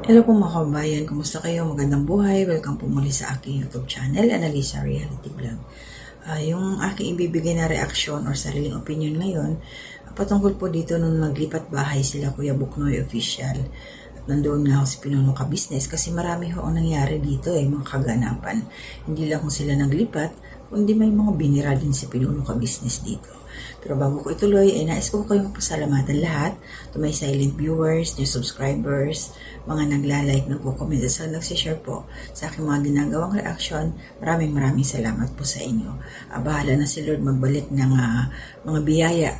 Hello po mga kabayan, kumusta kayo? Magandang buhay. Welcome po muli sa aking YouTube channel, Analisa Reality Vlog. Yung aking ibibigay na reaksyon or sariling opinion ngayon, patungkol po dito nung naglipat bahay sila Kuya Buknoy Official. At nandoon nga ako si Pinuno Ka Business kasi marami ho ang nangyari dito mga kaganapan. Hindi lang ho sila naglipat, kundi may mga binira din si Pinuno Ka Business dito. Pero bago ko ituloy, nais ko kayong pasalamatan lahat to my silent viewers, new subscribers, mga nagla-like, nagko-comment at nagsishare po sa aking mga ginagawang reaction. Maraming salamat po sa inyo. Bahala na si Lord magbalik ng mga biyaya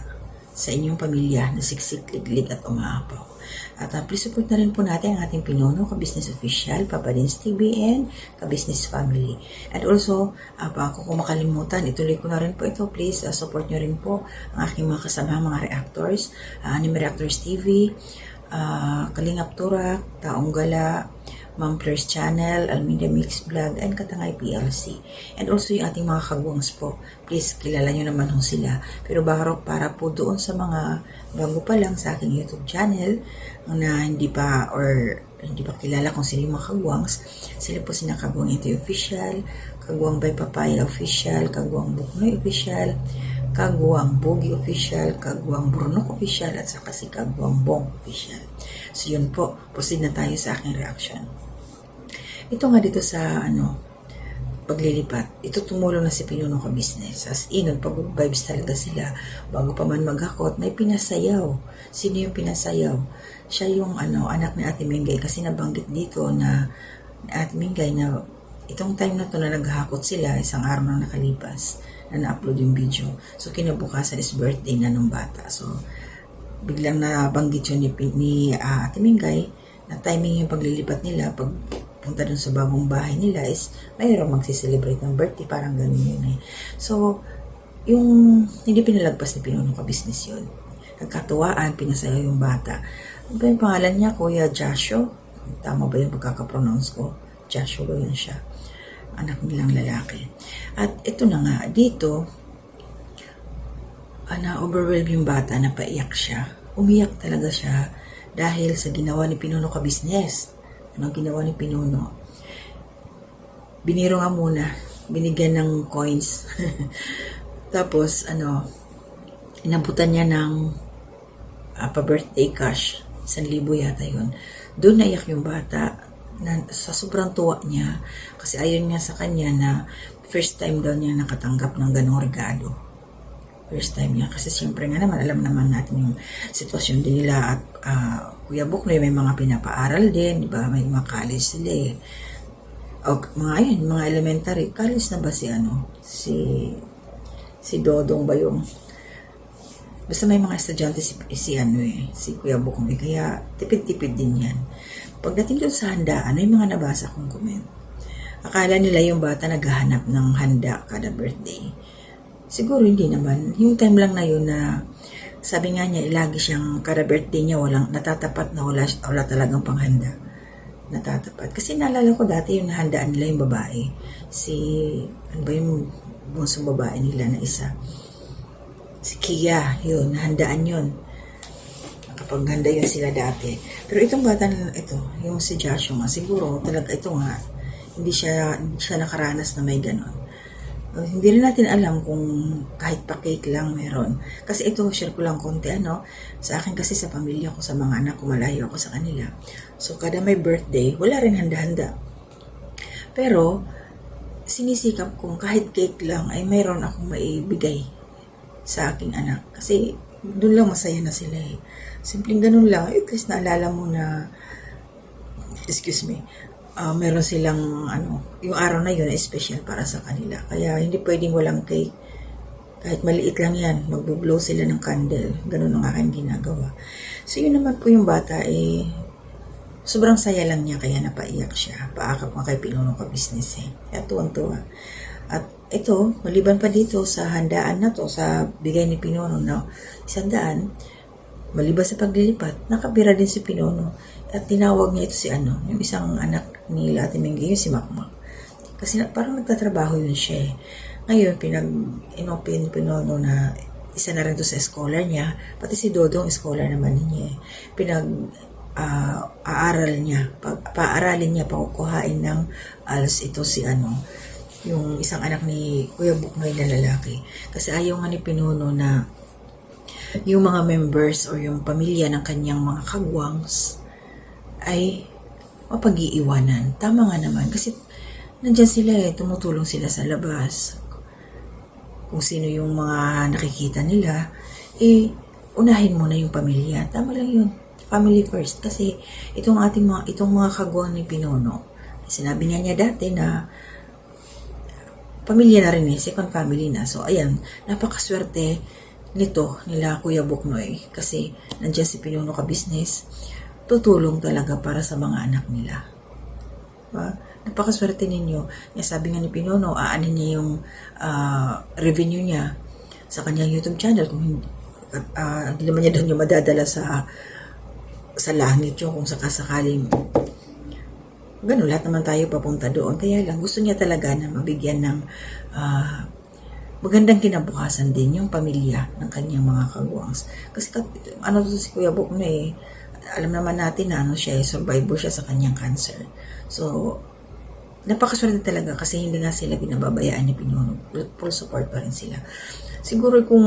sa inyong pamilya na siksik, liglig at umaapaw. At please support na rin po natin ang ating Pinuno Ka Business Official, Papa Dins TV, and Ka Business Family. And also, kung makalimutan, ituloy ko na rin po ito. Please support nyo rin po ang aking mga kasama, mga reactors, Anime Reactors TV, Kalingap Turak, Taong Gala, Ma'am Fleurs Channel, Almeida Mix Vlog, and Katangay PLC. And also yung ating mga kagwangs po. Please, kilala nyo naman ho sila. Pero para po doon sa mga bago pa lang sa aking YouTube channel na hindi pa kilala kung sino yung mga kagwangs, sila po sina Kagwang Ito Official, Kagwang by Papaya Official, Kagwang Buknoy Official, Kagwang Bogi Official, Kagwang Brunok Official, at saka si Kagwang Bong Official. So yun po, proceed na tayo sa aking reaction. Ito nga dito sa paglilipat, ito tumulong na si Pinuno Ka Business. As in, nagpag-good vibes talaga sila. Bago pa man maghakot, may pinasayaw. Sino yung pinasayaw? Siya yung anak ni Ate Mingay, kasi nabanggit dito na Ate Mingay na itong time na to na naghakot sila, isang araw na nakalipas na na-upload yung video. So kinabukasan is birthday na nung bata. So biglang nabanggit yun ni Ate Mingay na timing yung paglilipat nila, pag punta dun sa bagong bahay nila is mayroong magsiselebrate ng birthday, parang ganun yun So, yung hindi pinalagpas ni Pinuno Ka Business yun. Nagkatuwaan, pinasayaw yung bata. Ano ba yung pangalan niya? Kuya Joshua? Tama ba yung pagkakapronounce ko? Joshua ba yun siya? Anak nilang lalaki. At ito na nga, dito, na-overwhelm yung bata, napaiyak siya. Umiyak talaga siya dahil sa ginawa ni Pinuno Ka Business. Anong ginawa ni Pinuno? Biniro nga muna, binigyan ng coins. Tapos, inabutan niya ng pa-birthday cash. 1,000 yata yun. Doon naiyak yung bata sa sobrang tuwa niya. Kasi ayon niya sa kanya na first time daw niya nakatanggap ng ganong regalo. First time niya. Kasi siyempre nga naman, alam naman natin yung sitwasyon din nila. At Kuya Buknoy, may mga pinapaaral din. Diba? May mga college sila O, mga elementary. College na ba si Dodong ba yung? Basta may mga estudyante si Kuya Buknoy. Kaya tipid-tipid din yan. Pagdating doon sa handaan, may mga nabasa kong comment. Akala nila yung bata naghahanap ng handa kada birthday. Siguro hindi naman. Yung time lang na yun na sabi nga niya, lagi siyang kada birthday niya walang natatapat na wala talagang panghanda. Natatapat. Kasi naalala ko dati yung nahandaan nila yung babae. Ano ba yung bunsong babae nila na isa? Si Kia, yun, nahandaan yun. Nakapaghanda yun sila dati. Pero itong bata na ito, yung si Joshua, siguro talaga ito nga, hindi siya nakaranas na may ganon. Hindi rin natin alam kung kahit pa cake lang meron. Kasi ito, share ko lang konti sa akin kasi sa pamilya ko, sa mga anak ko, malayo ako sa kanila. So, kada may birthday, wala rin handa-handa. Pero, sinisikap kong kahit cake lang ay mayroon akong maibigay sa aking anak. Kasi, doon lang masaya na sila Simpleng ganun lang. At least naalala mo na, meron silang yung araw na yun ay special para sa kanila. Kaya hindi pwedeng walang cake. Kahit maliit lang yan, magbo-blow sila ng candle. Ganun ang aking ginagawa. So yun naman po yung bata sobrang saya lang niya kaya napaiyak siya. Paakap nga kay Pinuno Ka Business Kaya tuwang-tuwa. At ito, maliban pa dito sa handaan na to, sa bigay ni Pinuno na 100, maliban sa paglilipat, nakabira din si Pinuno. At tinawag niya ito yung isang anak ni Ate Mingay, si Makmak. Kasi parang nagtatrabaho yun siya Ngayon, in-open Pinuno na isa na rin to sa scholar niya. Pati si Dodong, scholar naman niya paaralin niya, pakukuhain ng ALS ito si yung isang anak ni Kuya Buknoy na lalaki. Kasi ayaw nga ni Pinuno na yung mga members or yung pamilya ng kanyang mga kagwangs ay mapag-iiwanan. Tama nga naman kasi nandyan sila tumutulong sila sa labas. Kung sino yung mga nakikita nila, unahin mo na yung pamilya. Tama lang yun. Family first. Kasi itong mga kagwang ni Pinuno, sinabi niya dati na pamilya na rin second family na. So ayan, napakaswerte nila Kuya Buknoy kasi nandiyan si Pinuno ka business, tutulong talaga para sa mga anak nila. Diba? Napakaswerte ninyo. Sabi nga ni Pinuno, aanin niya yung revenue niya sa kanyang YouTube channel kung hindi naman niya doon yung madadala sa langit yun kung sakasakaling gano'n, lahat naman tayo papunta doon. Kaya lang, gusto niya talaga na mabigyan ng magandang kinabukasan din yung pamilya ng kanyang mga kagwangs. Kasi si Kuya Buknoy, alam naman natin na survivor siya sa kanyang cancer. So, napakaswerte talaga kasi hindi nga sila binababayaan ni Pinuno. Full support pa rin sila. Siguro kung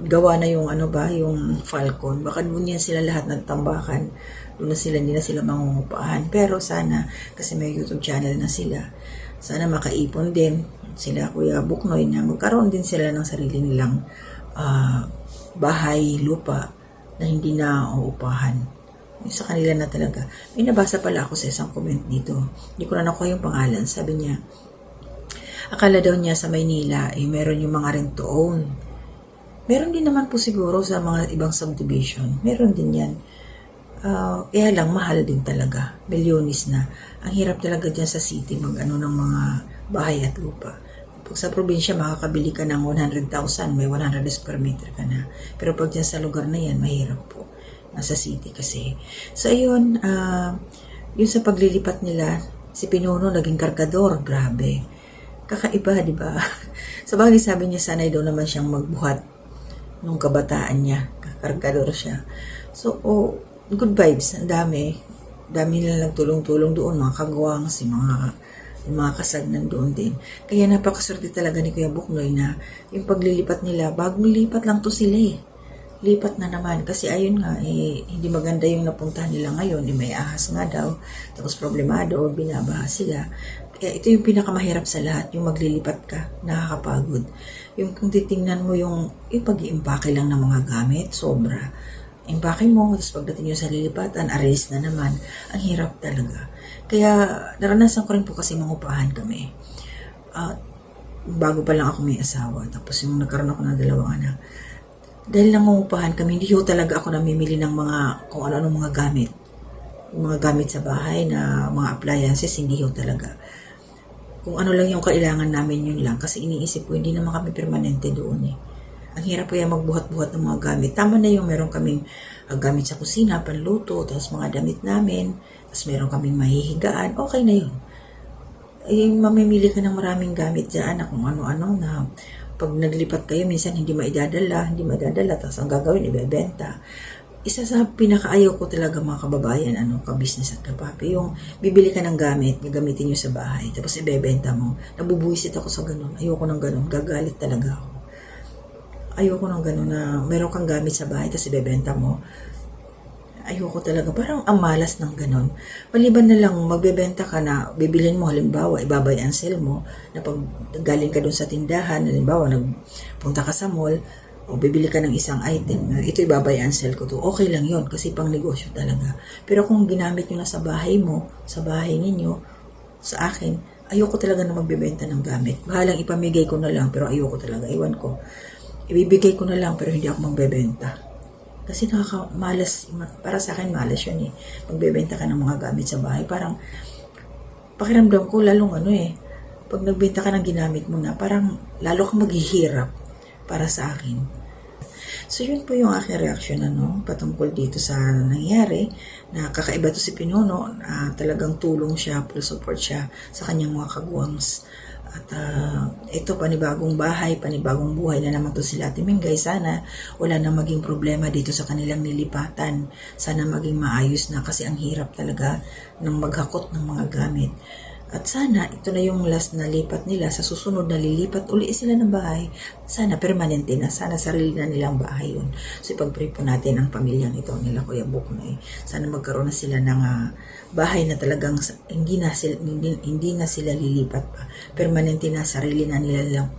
gawa na yung yung Falcon, baka doon yan sila lahat nagtambakan. Doon na sila, hindi na sila mangungupahan. Pero sana, kasi may YouTube channel na sila, sana makaipon din sila Kuya Buknoy na magkaroon din sila ng sarili nilang bahay, lupa na hindi na uupahan. Sa kanila na talaga. May nabasa pala ako sa isang comment dito. Hindi ko na nakuha yung pangalan. Sabi niya, akala daw niya sa Maynila, meron yung mga rent to own. Meron din naman po siguro sa mga ibang subdivision. Meron din yan. Kaya lang, mahal din talaga. Milyonis na. Ang hirap talaga dyan sa city ng mga bahay at lupa. Pag sa probinsya, makakabili ka ng 100,000, may 100 square meter ka na. Pero pag dyan sa lugar na yan, mahirap po. Nasa city kasi. So, ayun, yun sa paglilipat nila, si Pinuno naging kargador. Grabe. Kakaiba, di ba? Sa bagay, sabi niya, sanay daw naman siyang magbuhat nung kabataan niya. Kargador siya. So, good vibes. Ang dami. Dami nila nagtulong-tulong doon. Mga kagwangs, yung mga kasag nandoon din. Kaya napakaswerte talaga ni Kuya Buknoy na yung paglilipat nila, bagong lipat lang to sila lipat na naman. Kasi ayun nga, hindi maganda yung napuntahan nila ngayon. May ahas nga daw. Tapos problemado, binabaha sila. Kaya ito yung pinakamahirap sa lahat, yung maglilipat ka, nakakapagod. Yung kung titingnan mo yung pag-iimpake lang ng mga gamit, sobra. Impake mo, tapos pagdating nyo sa lilipatan, aris na naman. Ang hirap talaga. Kaya naranasan ko rin po kasi mangupahan kami. Bago pa lang ako may asawa. Tapos yung nagkaroon ako ng 2 anak. Dahil nangungupahan kami, hindi talaga ako namimili ng kung ano-ano mga gamit. Yung mga gamit sa bahay na mga appliances, hindi talaga. Kung ano lang yung kailangan namin, yun lang. Kasi iniisip ko, hindi naman kami permanente doon Ang hirap po yan magbuhat-buhat ng mga gamit. Tama na yung meron kaming gamit sa kusina, panluto, tapos mga damit namin, tapos meron kaming mahihigaan, okay na yun. Mamimili ka ng maraming gamit dyan na kung ano-ano na pag naglipat kayo, minsan hindi madadala, tapos ang gagawin, ibebenta. Isa sa pinakaayaw ko talaga mga kababayan, ka-business at kapapi, yung bibili ka ng gamit, gagamitin nyo sa bahay, tapos ibebenta mo. Nabubuisit ako sa ganun. Ayoko ng ganun. Gagalit talaga ako. Ayoko ng ganun na meron kang gamit sa bahay, tapos ibebenta mo. Ayoko talaga. Parang ang malas ng ganun. Maliban na lang, magbebenta ka na, bibilin mo, halimbawa, ibabay ang sale mo, na pag galing ka dun sa tindahan, halimbawa, nagpunta ka sa mall, o bibili ka ng isang item, na ito ibabay ang sale ko to, okay lang yon kasi pang negosyo talaga. Pero kung ginamit nyo na sa bahay mo, sa bahay ninyo, sa akin, ayoko talaga na magbebenta ng gamit. Bahalang ipamigay ko na lang, pero ayoko talaga, iwan ko. Ibibigay ko na lang, pero hindi ako magbebenta. Kasi nakakamalas, para sa akin malas yun Magbebenta ka ng mga gamit sa bahay. Parang, pakiramdam ko lalong pag nagbenta ka ng ginamit mo na, parang lalo kang maghihirap para sa akin. So yun po yung aking reaction patungkol dito sa nangyari na kakaiba to si Pinuno, talagang tulong siya, full support siya sa kanyang mga kagwangs At ito, panibagong bahay, panibagong buhay na naman to sila Ate Mingay. Sana wala na maging problema dito sa kanilang nilipatan. Sana maging maayos na kasi ang hirap talaga ng maghakot ng mga gamit. At sana ito na yung last na lipat nila. Sa susunod na lilipat uli sila ng bahay. Sana permanente na. Sana sarili na nilang bahay yun. So ipag-pray po natin ang pamilyang ito nila Kuya Buknoy. Sana magkaroon na sila ng bahay na talagang hindi na sila lilipat pa. Permanente na, sarili na nilang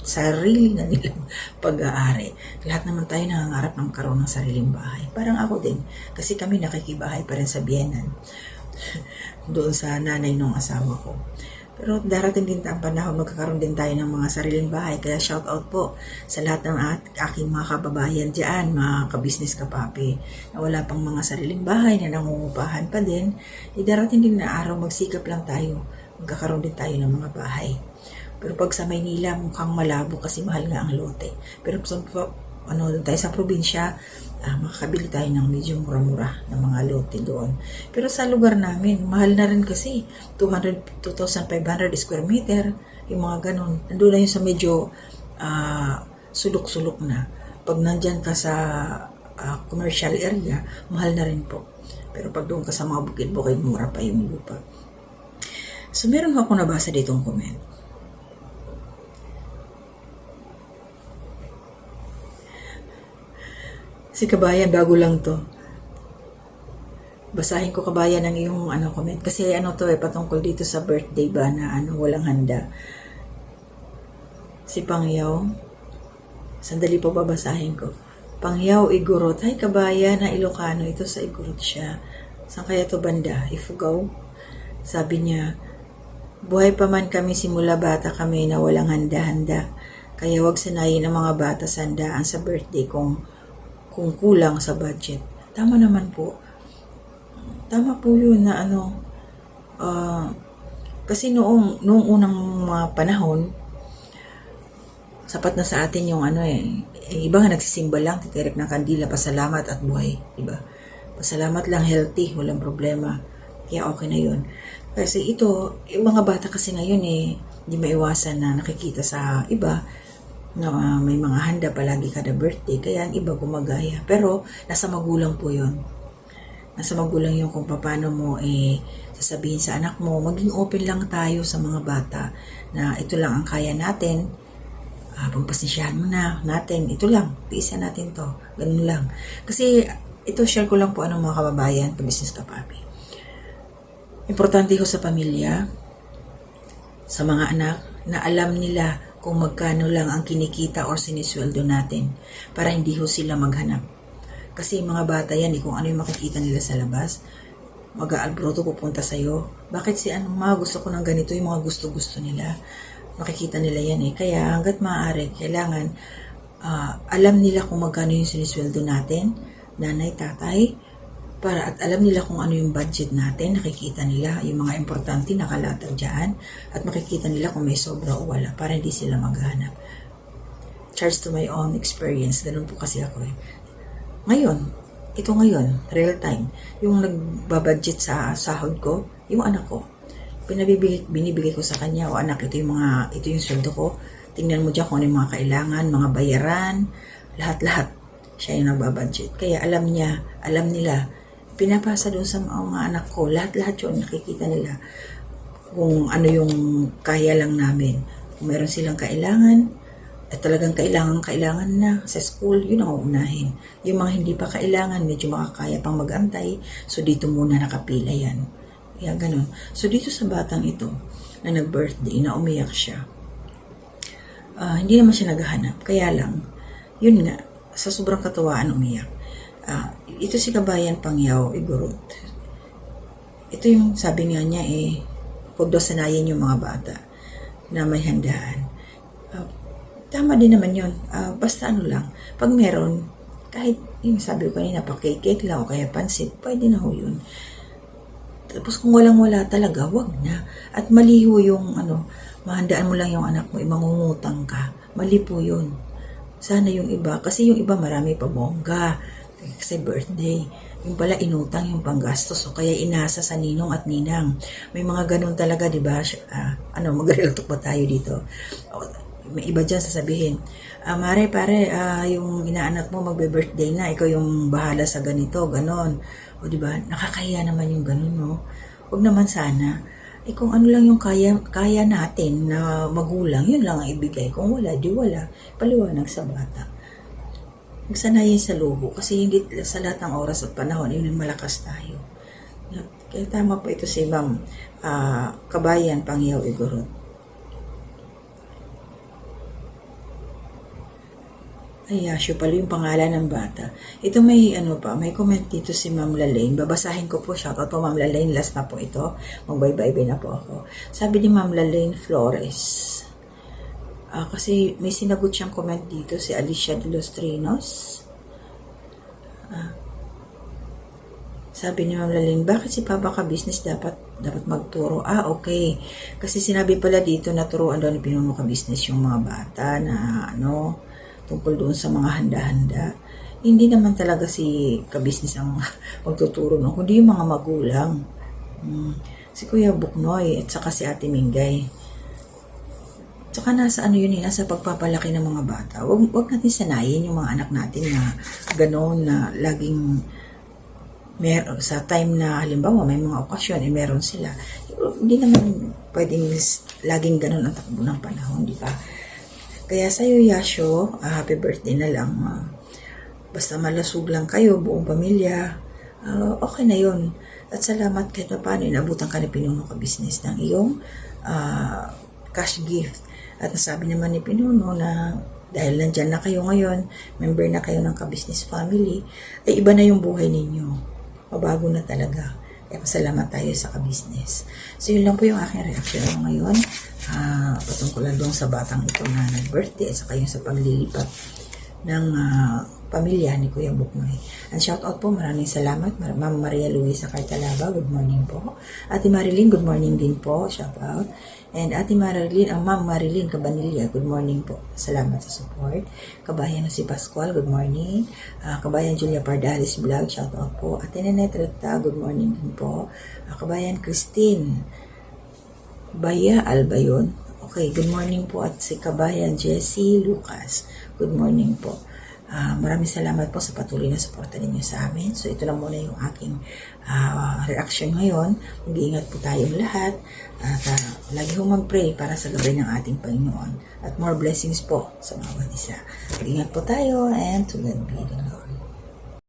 pag-aari. Lahat naman tayo nangangarap ng magkaroon ng sariling bahay. Parang ako din. Kasi kami nakikibahay pa rin sa Bienan. Doon sa nanay ng asawa ko. Pero darating din ang panahon, magkakaroon din tayo ng mga sariling bahay. Kaya shout out po sa lahat ng aking mga kababayan dyan, mga kabisnes kapapi, na wala pang mga sariling bahay na nangungupahan pa din. Darating din na araw, magsikap lang tayo. Magkakaroon din tayo ng mga bahay. Pero pag sa Maynila, mukhang malabo kasi mahal nga ang lote. Pero tayo sa probinsya, makakabili tayo ng medyo mura-mura ng mga lote doon. Pero sa lugar namin, mahal na rin kasi 2,500 square meter, yung mga ganun. Nandun na yun sa medyo sulok-sulok na. Pag nandyan ka sa commercial area, mahal na rin po. Pero pag doon ka sa mga bukid-bukid, mura pa yung lupa. So meron ako nabasa ditong comment. Si Kabayan, bago lang to. Basahin ko Kabayan ang iyong comment. Kasi patungkol dito sa birthday ba na walang handa. Si Pangyaw. Sandali po babasahin ko. Pangyaw, Igorot. Hay Kabayan na Ilocano. Ito sa Igorot siya. Saan kaya to banda? Ifugao? Sabi niya, buhay pa man kami simula bata kami na walang handa-handa. Kaya wag sanayin ang mga bata sa handaan sa birthday kung kulang sa budget. Tama naman po. Tama po yun na kasi noong unang mga panahon, sapat na sa atin yung iba nga nagsisimba lang, titirik ng kandila, pasalamat at buhay. Diba? Pasalamat lang, healthy, walang problema. Kaya okay na yun. Kasi ito, yung mga bata kasi ngayon hindi maiwasan na nakikita sa iba na may mga handa palagi kada birthday, kaya ang iba gumagaya. Pero nasa magulang po yun. Nasa magulang yun kung paano mo sasabihin sa anak mo, maging open lang tayo sa mga bata na ito lang ang kaya natin, pagpasensyahan mo na natin, ito lang, tiisan natin to, ganun lang. Kasi ito, share ko lang po mga kababayan, kabisnes kapapi. Importante ko sa pamilya, sa mga anak, na alam nila kung magkano lang ang kinikita o sinisweldo natin para hindi ho sila maghanap. Kasi mga bata yan, kung ano yung makikita nila sa labas, mag-aalbroto pupunta sa'yo. Bakit gusto ko ng ganito, yung mga gusto-gusto nila. Makikita nila yan Kaya hanggat maaari, kailangan alam nila kung magkano yung sinisweldo natin, nanay, tatay, at alam nila kung ano yung budget natin, nakikita nila yung mga importante nakalatag dyan, at makikita nila kung may sobra o wala para hindi sila maghanap. Charge to my own experience, ganun po kasi ako Ngayon, real time, yung nagbabudget sa sahod ko, yung anak ko, binibigay ko sa kanya, o anak, ito yung sweldo ko, tingnan mo dyan kung ano yung mga kailangan, mga bayaran, lahat-lahat, siya yung nagbabudget. Kaya alam nila, pinapasa doon sa mga anak ko, lahat-lahat yun, nakikita nila kung ano yung kaya lang namin. Kung meron silang kailangan, at talagang kailangan na sa school, yun ang uunahin. Yung mga hindi pa kailangan, medyo makakaya pang mag-antay, so dito muna nakapila yan. Kaya ganun. So dito sa batang ito, na nag-birthday, na umiyak siya, hindi naman siya naghahanap. Kaya lang, yun nga, sa sobrang katuwaan umiyak. Ito si Kabayan Pangyaw, Igorot. Ito yung sabi nga niya huwag daw sanayin yung mga bata na may handaan. Tama din naman yun. Basta lang, pag meron, kahit yung sabi ko kanina, pa-cake lang o kaya pansit, pwede na ho yun. Tapos kung walang-wala talaga, wag na. At mali ho yung mahandaan mo lang yung anak mo, mangungutang ka. Mali po yun. Sana yung iba, kasi yung iba marami pa bongga. Kasi birthday. yung pala inutang yung panggastos o kaya inasa sa ninong at ninang. May mga ganun talaga, di ba? Mag-real talk ba tayo dito? May iba dyan sasabihin, Mare, pare, yung inaanak mo magbe-birthday na, ikaw yung bahala sa ganito, ganon. O di ba? Nakakahiya naman yung ganon, no? Huwag naman sana. Kung ano lang yung kaya natin na magulang, yun lang ang ibigay. Kung wala, di wala. Paliwanag sa bata. Magsanayin sa luho kasi hindi sa lahat ng oras at panahon yun malakas tayo. Kaya tama po ito si Ma'am Kabayan Pangyaw Igorot. Ay, Yasho pala yung pangalan ng bata. Ito may may comment dito si Ma'am Lalaine. Babasahin ko po, shoutout po Ma'am Lalaine, last na po ito. Mag-bye-bye na po ako. Sabi ni Ma'am Lalaine Flores, kasi may sinagot siyang comment dito si Alicia de los Trinos. Sabi ni Ma'am Lalaine, bakit si Papa ka business dapat magturo? Okay. Kasi sinabi pala dito na turuan daw ni Pinuno ka business yung mga bata na tungkol doon sa mga handa-handa. Hindi naman talaga si ka-business ang magtuturo no, kundi yung mga magulang. Si Kuya Buknoy at saka si Ate Mingay. Saka nasa nasa pagpapalaki ng mga bata. Wag natin sanayin yung mga anak natin na gano'n na laging sa time na halimbawa may mga okasyon meron sila. Hindi naman pwedeng laging gano'n ang takbo ng panahon, di ba? Kaya sa'yo, Yasho, happy birthday na lang. Basta malasug lang kayo, buong pamilya, okay na yun. At salamat kahit na paano inabutan ka na Pinuno ka business ng iyong cash gift. At nasabi naman ni Pinuno na dahil nandyan na kayo ngayon, member na kayo ng ka-business family, ay iba na yung buhay ninyo. Mabago na talaga. Kaya pasalamat tayo sa ka-business. So yun lang po yung aking reaction ngayon. Patungkol lang doon sa batang ito na nag-birthday at saka yung sa paglilipat ng pamilya ni Kuya Buknoy. And shout out po, maraming salamat. Ma'am Maria Luisa Cartalaba, good morning po. Ate Marilyn, good morning din po. Shout out. And Ate Marilyn, Ma'am Marilyn Cabanilla, good morning po. Salamat sa support. Kabayan na si Pascual, good morning. Kabayan Julia Pardalis Vlog, shout out po. Ate Nenet Recta, good morning din po. Kabayan Christine Baya Alba yun. Okay, good morning po. At si Kabayan Jessie Lucas, good morning po. Maraming salamat po sa patuloy na suporta ninyo sa amin. So ito lang muna yung aking reaction ngayon. Mag-iingat po tayong lahat at lagi hong mag-pray para sa gabay ng ating Panginoon at more blessings po sa bawat isa. Mag-iingat po tayo and to God be the glory.